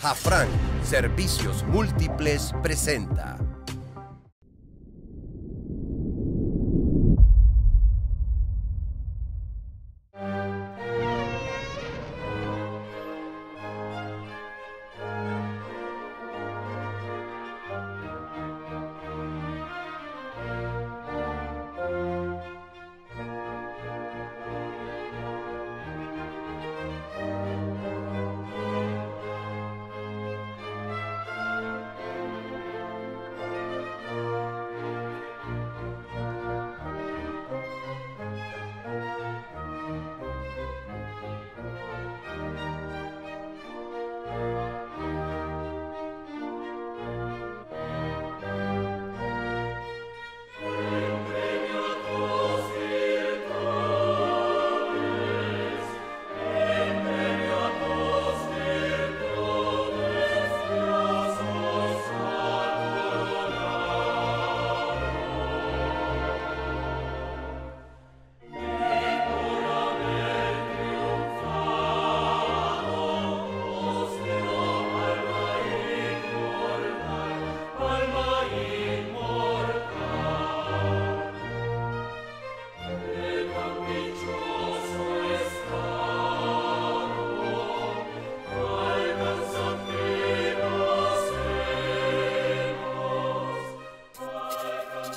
Jafrán, Servicios Múltiples presenta.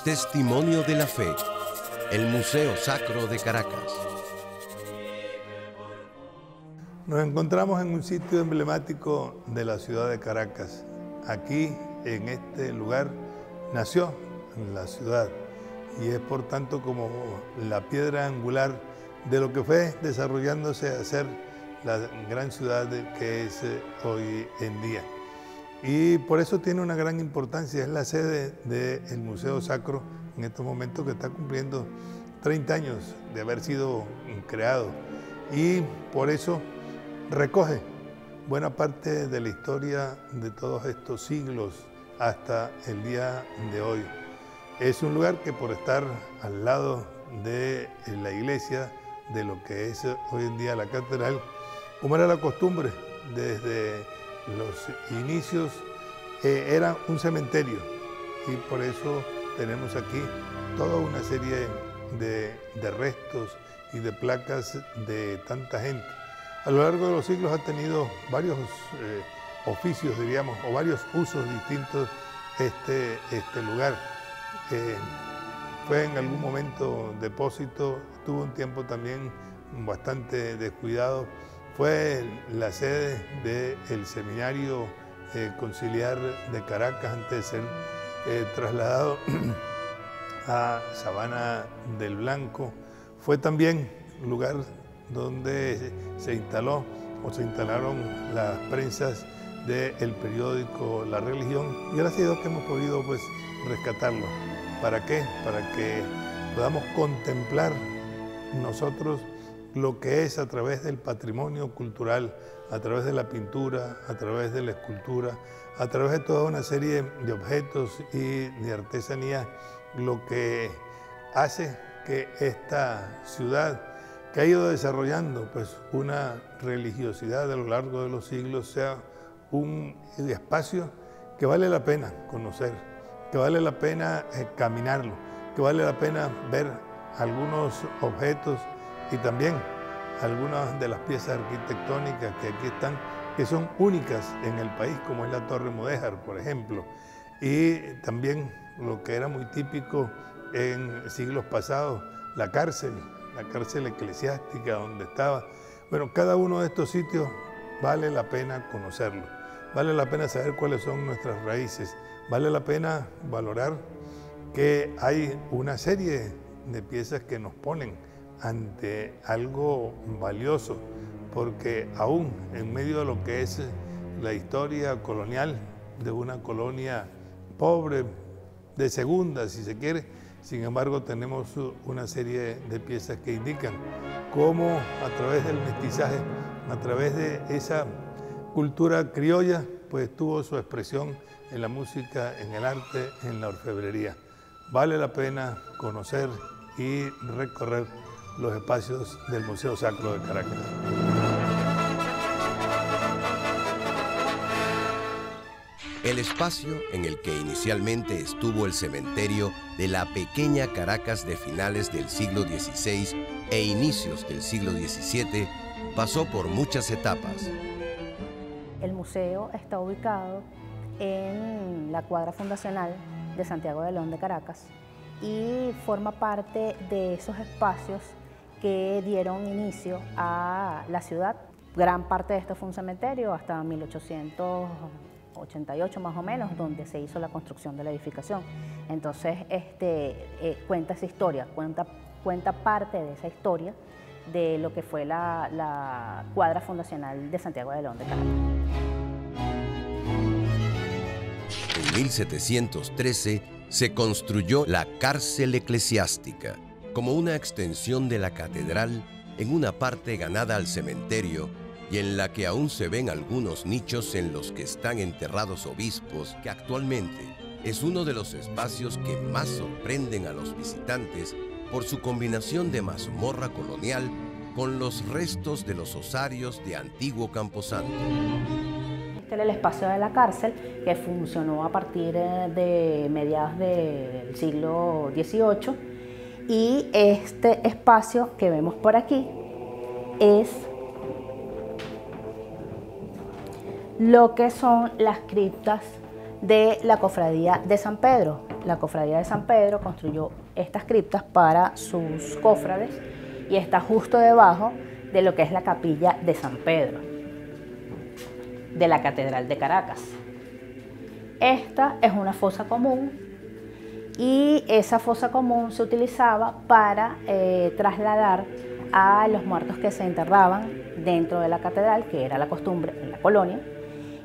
Testimonio de la Fe, el Museo Sacro de Caracas. Nos encontramos en un sitio emblemático de la ciudad de Caracas. Aquí, en este lugar, nació la ciudad y es por tanto como la piedra angular de lo que fue desarrollándose a ser la gran ciudad que es hoy en día. Y por eso tiene una gran importancia, es la sede del Museo Sacro en estos momentos, que está cumpliendo 30 años de haber sido creado, y por eso recoge buena parte de la historia de todos estos siglos hasta el día de hoy. Es un lugar que, por estar al lado de la iglesia, de lo que es hoy en día la catedral, como era la costumbre desde los inicios, era un cementerio, y por eso tenemos aquí toda una serie de restos y de placas de tanta gente. A lo largo de los siglos ha tenido varios oficios, diríamos, o varios usos distintos este lugar. Fue en algún momento depósito, tuvo un tiempo también bastante descuidado. Fue la sede del seminario conciliar de Caracas antes de ser trasladado a Sabana del Blanco. Fue también lugar donde se instaló o se instalaron las prensas del periódico La Religión, y gracias a Dios que hemos podido rescatarlo. ¿Para qué? Para que podamos contemplar nosotros lo que es a través del patrimonio cultural, a través de la pintura, a través de la escultura, a través de toda una serie de objetos y de artesanía, lo que hace que esta ciudad, que ha ido desarrollando una religiosidad a lo largo de los siglos, sea un espacio que vale la pena conocer, que vale la pena caminarlo, que vale la pena ver algunos objetos y también algunas de las piezas arquitectónicas que aquí están, que son únicas en el país, como es la Torre Mudéjar, por ejemplo, y también lo que era muy típico en siglos pasados, la cárcel eclesiástica donde estaba. Bueno, cada uno de estos sitios vale la pena conocerlo, vale la pena saber cuáles son nuestras raíces, vale la pena valorar que hay una serie de piezas que nos ponen ante algo valioso, porque aún en medio de lo que es la historia colonial de una colonia pobre, de segunda si se quiere, sin embargo tenemos una serie de piezas que indican cómo a través del mestizaje, a través de esa cultura criolla, tuvo su expresión en la música, en el arte, en la orfebrería. Vale la pena conocer y recorrer los espacios del Museo Sacro de Caracas. el espacio en el que inicialmente estuvo el cementerio de la pequeña Caracas de finales del siglo XVI e inicios del siglo XVII pasó por muchas etapas. El museo está ubicado en la cuadra fundacional de Santiago de León de Caracas y forma parte de esos espacios que dieron inicio a la ciudad. Gran parte de esto fue un cementerio hasta 1888 más o menos, donde se hizo la construcción de la edificación. Entonces cuenta esa historia, cuenta parte de esa historia de lo que fue la cuadra fundacional de Santiago de León de Caracas. En 1713 se construyó la cárcel eclesiástica como una extensión de la catedral en una parte ganada al cementerio y en la que aún se ven algunos nichos en los que están enterrados obispos, que actualmente es uno de los espacios que más sorprenden a los visitantes por su combinación de mazmorra colonial con los restos de los osarios de antiguo Camposanto. Este era el espacio de la cárcel que funcionó a partir de mediados del siglo XVIII y este espacio que vemos por aquí es lo que son las criptas de la Cofradía de San Pedro. La Cofradía de San Pedro construyó estas criptas para sus cofrades y está justo debajo de lo que es la capilla de San Pedro, de la Catedral de Caracas. Esta es una fosa común y esa fosa común se utilizaba para trasladar a los muertos que se enterraban dentro de la catedral, que era la costumbre en la colonia.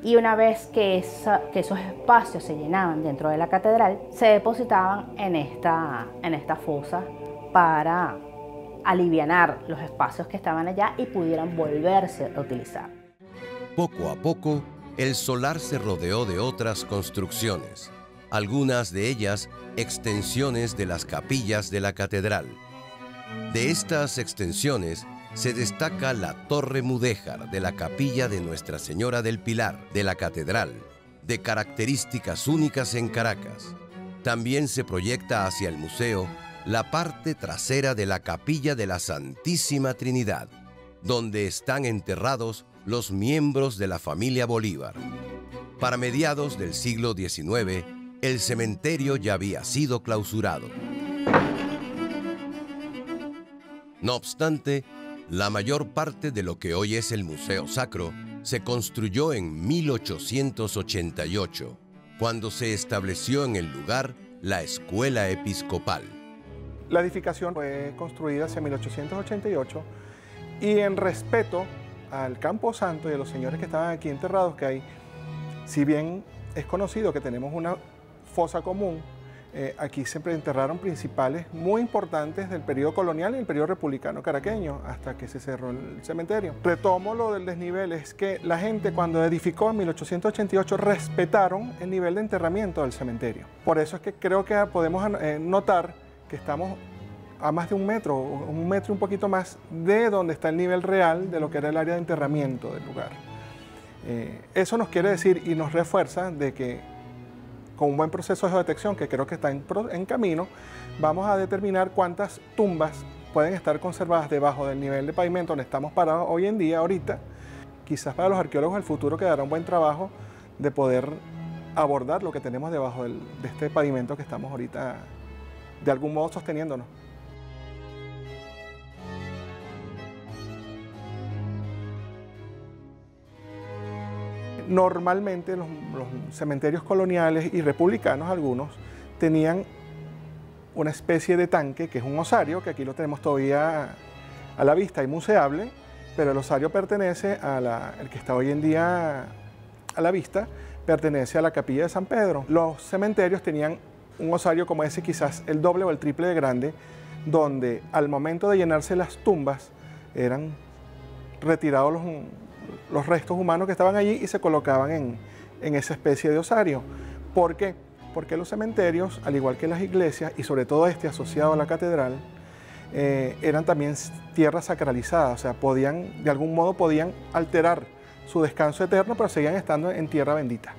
Y una vez que esos espacios se llenaban dentro de la catedral, se depositaban en esta fosa para alivianar los espacios que estaban allá y pudieran volverse a utilizar. Poco a poco, el solar se rodeó de otras construcciones, algunas de ellas extensiones de las capillas de la catedral. De estas extensiones se destaca la Torre Mudéjar de la capilla de Nuestra Señora del Pilar de la catedral, de características únicas en Caracas. También se proyecta hacia el museo la parte trasera de la capilla de la Santísima Trinidad, donde están enterrados los miembros de la familia Bolívar. Para mediados del siglo XIX, el cementerio ya había sido clausurado. No obstante, la mayor parte de lo que hoy es el Museo Sacro se construyó en 1888, cuando se estableció en el lugar la Escuela Episcopal. La edificación fue construida hacia 1888 y en respeto al Camposanto y a los señores que estaban aquí enterrados, que hay, si bien es conocido que tenemos una fosa común, aquí siempre enterraron principales muy importantes del periodo colonial y el periodo republicano caraqueño, hasta que se cerró el cementerio. Retomo lo del desnivel, es que la gente cuando edificó en 1888 respetaron el nivel de enterramiento del cementerio. Por eso es que creo que podemos notar que estamos a más de un metro y un poquito más de donde está el nivel real de lo que era el área de enterramiento del lugar. Eso nos quiere decir y nos refuerza de que con un buen proceso de detección, que creo que está en camino, vamos a determinar cuántas tumbas pueden estar conservadas debajo del nivel de pavimento donde estamos parados hoy en día, ahorita. Quizás para los arqueólogos del futuro quedará un buen trabajo de poder abordar lo que tenemos debajo de este pavimento que estamos ahorita de algún modo sosteniéndonos. Normalmente los cementerios coloniales y republicanos, algunos, tenían una especie de tanque, que es un osario, que aquí lo tenemos todavía a la vista y museable, pero el osario pertenece el que está hoy en día a la vista, pertenece a la capilla de San Pedro. Los cementerios tenían un osario como ese, quizás el doble o el triple de grande, donde al momento de llenarse las tumbas eran retirados los restos humanos que estaban allí y se colocaban en esa especie de osario. ¿Por qué? Porque los cementerios, al igual que las iglesias, y sobre todo este asociado a la catedral, eran también tierras sacralizadas, o sea, de algún modo podían alterar su descanso eterno, pero seguían estando en tierra bendita.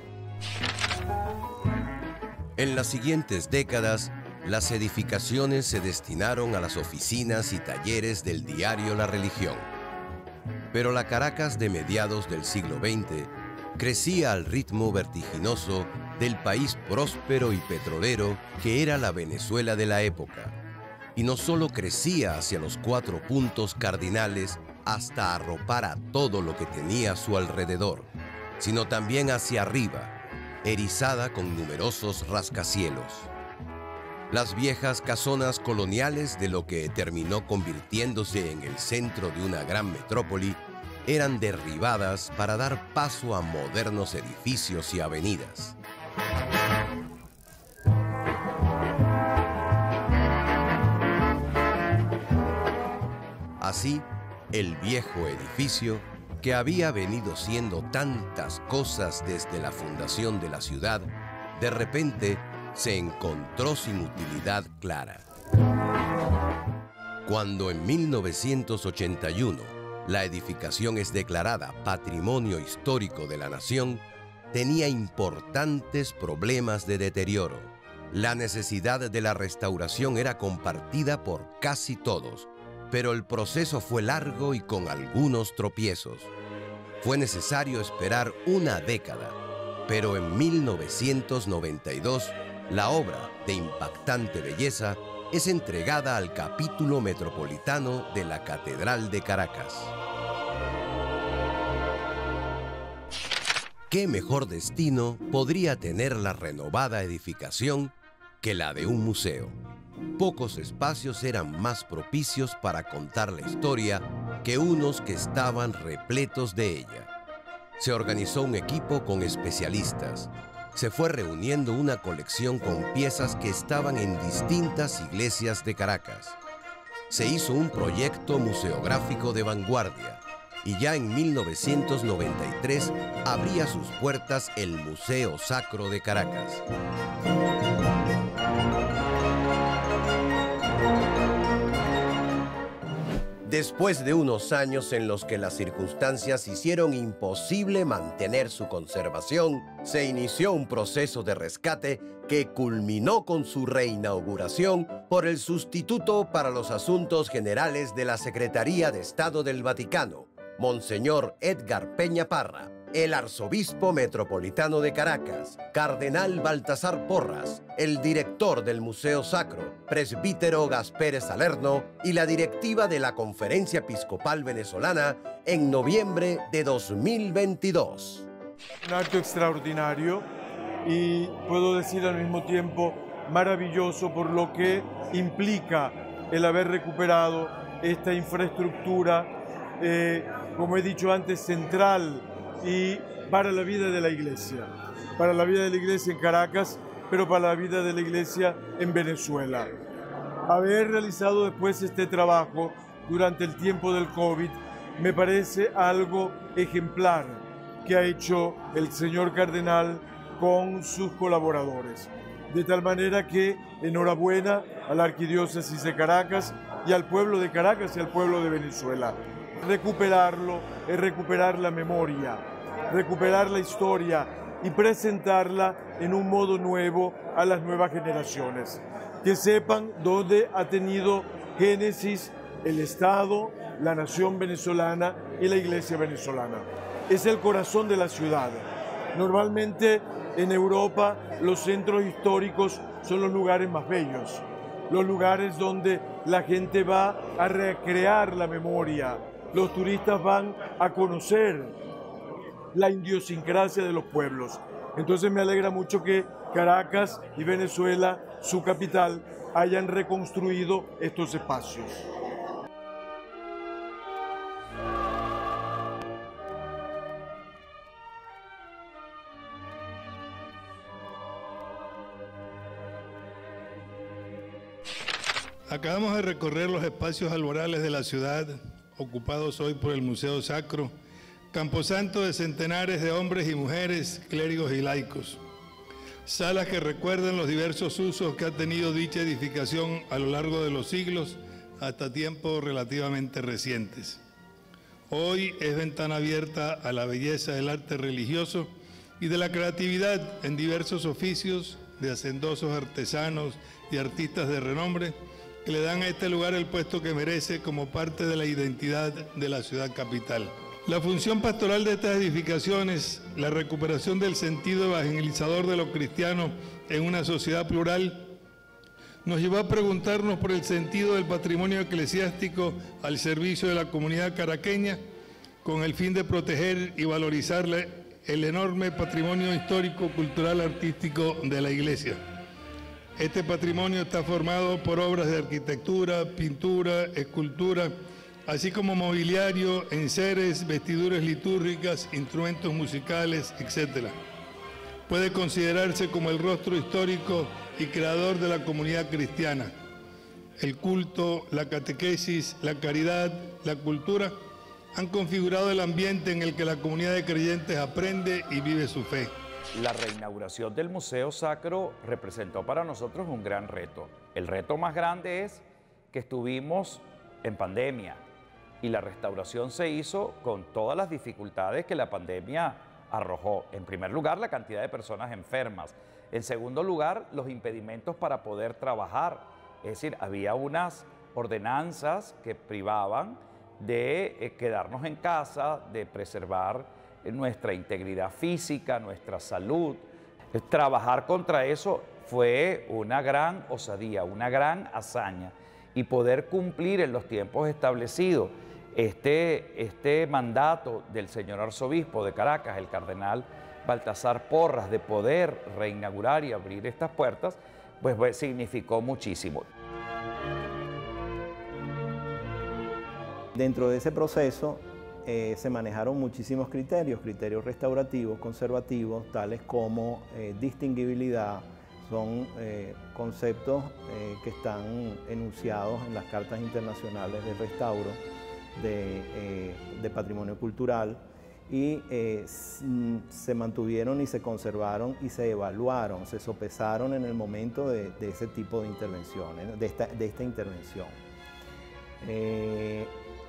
En las siguientes décadas, las edificaciones se destinaron a las oficinas y talleres del diario La Religión. Pero la Caracas de mediados del siglo XX crecía al ritmo vertiginoso del país próspero y petrolero que era la Venezuela de la época. Y no solo crecía hacia los 4 puntos cardinales hasta arropar a todo lo que tenía a su alrededor, sino también hacia arriba, erizada con numerosos rascacielos. Las viejas casonas coloniales de lo que terminó convirtiéndose en el centro de una gran metrópoli eran derribadas para dar paso a modernos edificios y avenidas. Así, el viejo edificio, que había venido siendo tantas cosas desde la fundación de la ciudad, de repente se encontró sin utilidad clara. Cuando en 1981 la edificación es declarada Patrimonio Histórico de la Nación, tenía importantes problemas de deterioro. La necesidad de la restauración era compartida por casi todos, pero el proceso fue largo y con algunos tropiezos. Fue necesario esperar una década, pero en 1992 la obra, de impactante belleza, es entregada al capítulo metropolitano de la Catedral de Caracas. ¿Qué mejor destino podría tener la renovada edificación que la de un museo? Pocos espacios eran más propicios para contar la historia que unos que estaban repletos de ella. Se organizó un equipo con especialistas. Se fue reuniendo una colección con piezas que estaban en distintas iglesias de Caracas. Se hizo un proyecto museográfico de vanguardia y ya en 1993 abría sus puertas el Museo Sacro de Caracas. Después de unos años en los que las circunstancias hicieron imposible mantener su conservación, se inició un proceso de rescate que culminó con su reinauguración por el sustituto para los asuntos generales de la Secretaría de Estado del Vaticano, Monseñor Edgar Peña Parra, el arzobispo metropolitano de Caracas, cardenal Baltasar Porras, el director del Museo Sacro, presbítero Gaspar Salerno y la directiva de la Conferencia Episcopal Venezolana en noviembre de 2022. Un acto extraordinario y puedo decir al mismo tiempo maravilloso por lo que implica el haber recuperado esta infraestructura, como he dicho antes, central y para la vida de la Iglesia en Caracas, pero para la vida de la Iglesia en Venezuela. Haber realizado después este trabajo durante el tiempo del COVID me parece algo ejemplar que ha hecho el señor cardenal con sus colaboradores. De tal manera que enhorabuena a la Arquidiócesis de Caracas y al pueblo de Caracas y al pueblo de Venezuela. Recuperarlo es recuperar la memoria, recuperar la historia y presentarla en un modo nuevo a las nuevas generaciones. Que sepan dónde ha tenido génesis el Estado, la nación venezolana y la Iglesia venezolana. Es el corazón de la ciudad. Normalmente en Europa los centros históricos son los lugares más bellos, los lugares donde la gente va a recrear la memoria. Los turistas van a conocer la idiosincrasia de los pueblos. Entonces me alegra mucho que Caracas y Venezuela, su capital, hayan reconstruido estos espacios. Acabamos de recorrer los espacios alborales de la ciudad, ocupados hoy por el Museo Sacro, camposanto de centenares de hombres y mujeres, clérigos y laicos. Salas que recuerdan los diversos usos que ha tenido dicha edificación a lo largo de los siglos hasta tiempos relativamente recientes. Hoy es ventana abierta a la belleza del arte religioso y de la creatividad en diversos oficios de hacendosos artesanos y artistas de renombre que le dan a este lugar el puesto que merece como parte de la identidad de la ciudad capital. La función pastoral de estas edificaciones, la recuperación del sentido evangelizador de los cristianos en una sociedad plural, nos llevó a preguntarnos por el sentido del patrimonio eclesiástico al servicio de la comunidad caraqueña, con el fin de proteger y valorizar el enorme patrimonio histórico, cultural, artístico de la Iglesia. Este patrimonio está formado por obras de arquitectura, pintura, escultura, así como mobiliario, enseres, vestiduras litúrgicas, instrumentos musicales, etc. Puede considerarse como el rostro histórico y creador de la comunidad cristiana. El culto, la catequesis, la caridad, la cultura han configurado el ambiente en el que la comunidad de creyentes aprende y vive su fe. La reinauguración del Museo Sacro representó para nosotros un gran reto. El reto más grande es que estuvimos en pandemia y la restauración se hizo con todas las dificultades que la pandemia arrojó. En primer lugar, la cantidad de personas enfermas. En segundo lugar, los impedimentos para poder trabajar. Es decir, había unas ordenanzas que privaban de quedarnos en casa, de preservar nuestra integridad física, nuestra salud. Trabajar contra eso fue una gran osadía, una gran hazaña, y poder cumplir en los tiempos establecidos este mandato del señor arzobispo de Caracas, el cardenal Baltasar Porras, de poder reinaugurar y abrir estas puertas, pues significó muchísimo. Dentro de ese proceso se manejaron muchísimos criterios restaurativos, conservativos, tales como distinguibilidad. Son conceptos que están enunciados en las cartas internacionales de restauro de patrimonio cultural, y se mantuvieron y se conservaron y se evaluaron, se sopesaron en el momento de ese tipo de intervenciones, de esta intervención.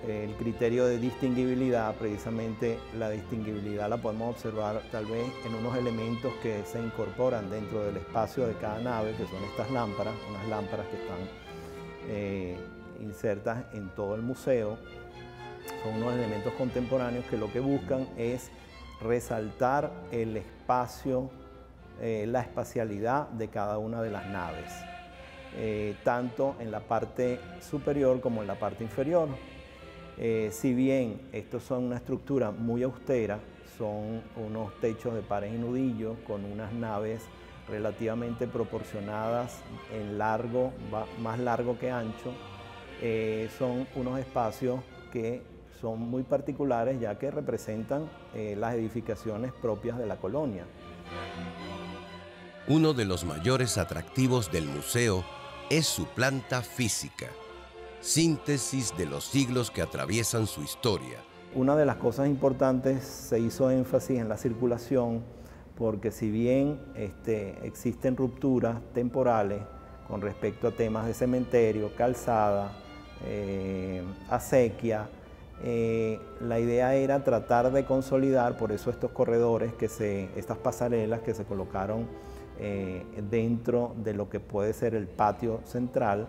El criterio de distinguibilidad, precisamente la distinguibilidad la podemos observar tal vez en unos elementos que se incorporan dentro del espacio de cada nave, que son estas lámparas, unas lámparas que están insertas en todo el museo. Son unos elementos contemporáneos que lo que buscan es resaltar el espacio, la espacialidad de cada una de las naves, tanto en la parte superior como en la parte inferior. Si bien estos son una estructura muy austera, son unos techos de pares y nudillos con unas naves relativamente proporcionadas en largo, más largo que ancho, son unos espacios que son muy particulares, ya que representan las edificaciones propias de la colonia. Uno de los mayores atractivos del museo es su planta física, síntesis de los siglos que atraviesan su historia. Una de las cosas importantes, se hizo énfasis en la circulación, porque si bien existen rupturas temporales con respecto a temas de cementerio, calzada, acequia, la idea era tratar de consolidar, por eso estos corredores, estas pasarelas que se colocaron dentro de lo que puede ser el patio central,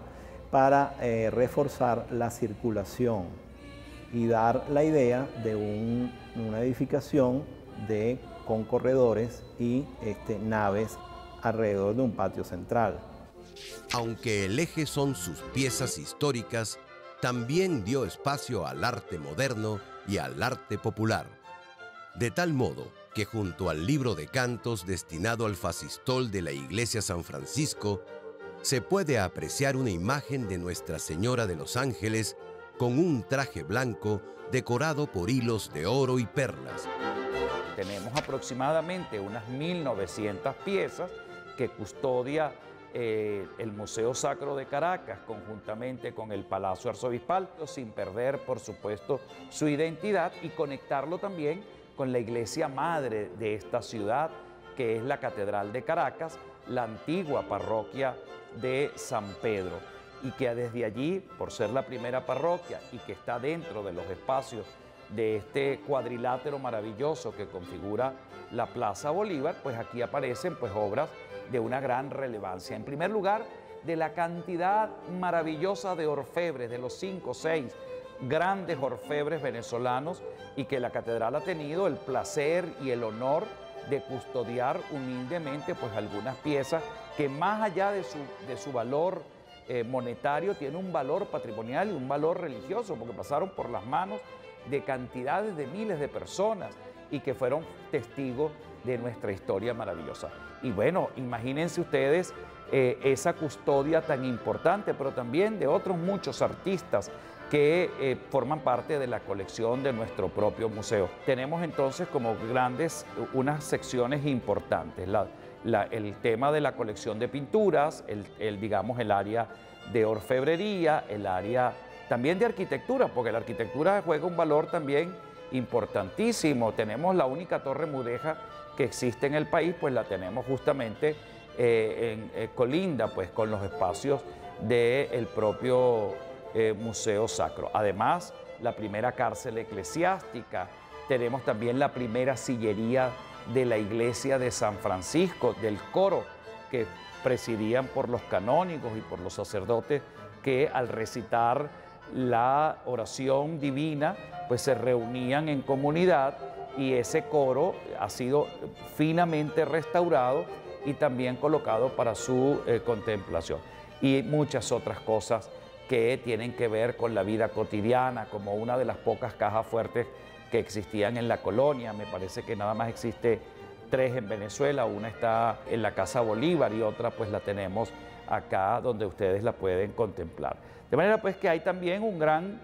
para reforzar la circulación y dar la idea de una edificación con corredores y naves alrededor de un patio central. Aunque el eje son sus piezas históricas, también dio espacio al arte moderno y al arte popular. De tal modo que junto al libro de cantos destinado al facistol de la Iglesia San Francisco, se puede apreciar una imagen de Nuestra Señora de los Ángeles con un traje blanco decorado por hilos de oro y perlas. Tenemos aproximadamente unas 1.900 piezas que custodia el Museo Sacro de Caracas, conjuntamente con el Palacio Arzobispal, sin perder, por supuesto, su identidad, y conectarlo también con la iglesia madre de esta ciudad, que es la Catedral de Caracas, la antigua parroquia de San Pedro, y que desde allí, por ser la primera parroquia y que está dentro de los espacios de este cuadrilátero maravilloso que configura la Plaza Bolívar, pues aquí aparecen obras de una gran relevancia. En primer lugar, de la cantidad maravillosa de orfebres, de los 5 o 6 grandes orfebres venezolanos, y que la catedral ha tenido el placer y el honor de custodiar humildemente pues algunas piezas que, más allá de su valor monetario, tiene un valor patrimonial y un valor religioso, porque pasaron por las manos de cantidades de miles de personas y que fueron testigos de nuestra historia maravillosa. Y bueno, imagínense ustedes esa custodia tan importante, pero también de otros muchos artistas que forman parte de la colección de nuestro propio museo. Tenemos entonces como grandes unas secciones importantes, el tema de la colección de pinturas, digamos el área de orfebrería, el área también de arquitectura, porque la arquitectura juega un valor también importantísimo. Tenemos la única torre mudéjar que existe en el país, pues la tenemos justamente colinda pues con los espacios del propio Museo Sacro. Además, la primera cárcel eclesiástica, tenemos también la primera sillería de la iglesia de San Francisco, del coro que presidían por los canónigos y por los sacerdotes que al recitar la oración divina pues se reunían en comunidad, y ese coro ha sido finamente restaurado y también colocado para su contemplación, y muchas otras cosas que tienen que ver con la vida cotidiana, como una de las pocas cajas fuertes que existían en la colonia. Me parece que nada más existe 3 en Venezuela, una está en la Casa Bolívar y otra pues la tenemos acá donde ustedes la pueden contemplar. De manera pues que hay también un gran,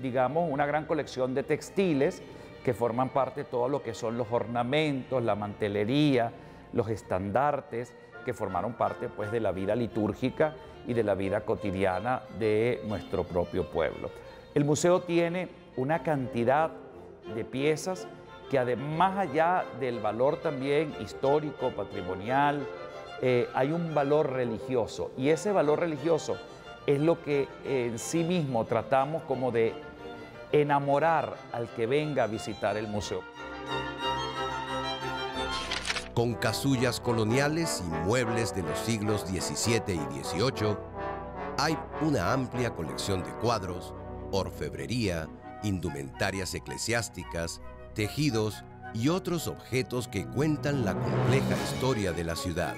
digamos, una gran colección de textiles que forman parte de todo lo que son los ornamentos, la mantelería, los estandartes, que formaron parte pues de la vida litúrgica y de la vida cotidiana de nuestro propio pueblo. El museo tiene una cantidad de piezas que, además allá del valor también histórico, patrimonial, hay un valor religioso, y ese valor religioso es lo que en sí mismo tratamos como de enamorar al que venga a visitar el museo. Con casullas coloniales y muebles de los siglos XVII y XVIII, hay una amplia colección de cuadros, orfebrería, indumentarias eclesiásticas, tejidos y otros objetos que cuentan la compleja historia de la ciudad.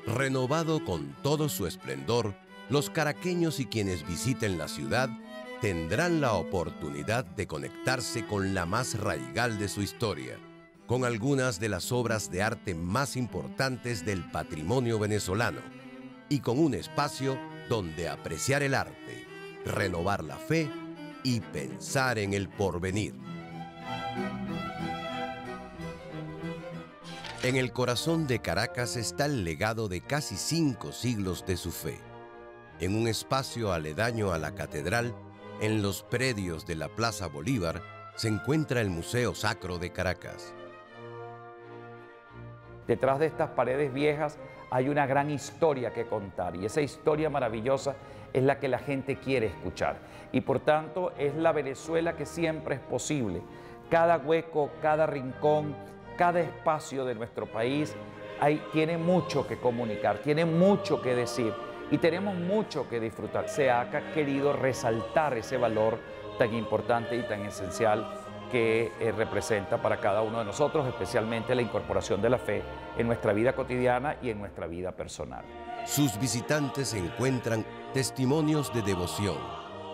Renovado con todo su esplendor, los caraqueños y quienes visiten la ciudad tendrán la oportunidad de conectarse con la más raigal de su historia, con algunas de las obras de arte más importantes del patrimonio venezolano, y con un espacio donde apreciar el arte, renovar la fe y pensar en el porvenir. En el corazón de Caracas está el legado de casi 5 siglos de su fe. En un espacio aledaño a la catedral, en los predios de la Plaza Bolívar, se encuentra el Museo Sacro de Caracas. Detrás de estas paredes viejas hay una gran historia que contar, y esa historia maravillosa es la que la gente quiere escuchar, y por tanto es la Venezuela que siempre es posible. Cada hueco, cada rincón, cada espacio de nuestro país tiene mucho que comunicar, tiene mucho que decir, y tenemos mucho que disfrutar. Se ha querido resaltar ese valor tan importante y tan esencial que representa para cada uno de nosotros, especialmente la incorporación de la fe en nuestra vida cotidiana y en nuestra vida personal. Sus visitantes encuentran testimonios de devoción,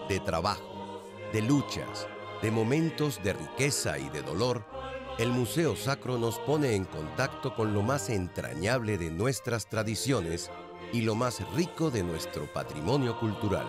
de trabajo, de luchas, de momentos de riqueza y de dolor. El Museo Sacro nos pone en contacto con lo más entrañable de nuestras tradiciones y lo más rico de nuestro patrimonio cultural.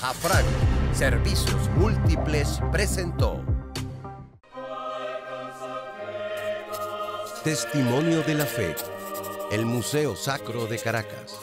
Jafrán, Servicios Múltiples presentó Testimonio de la Fe, el Museo Sacro de Caracas.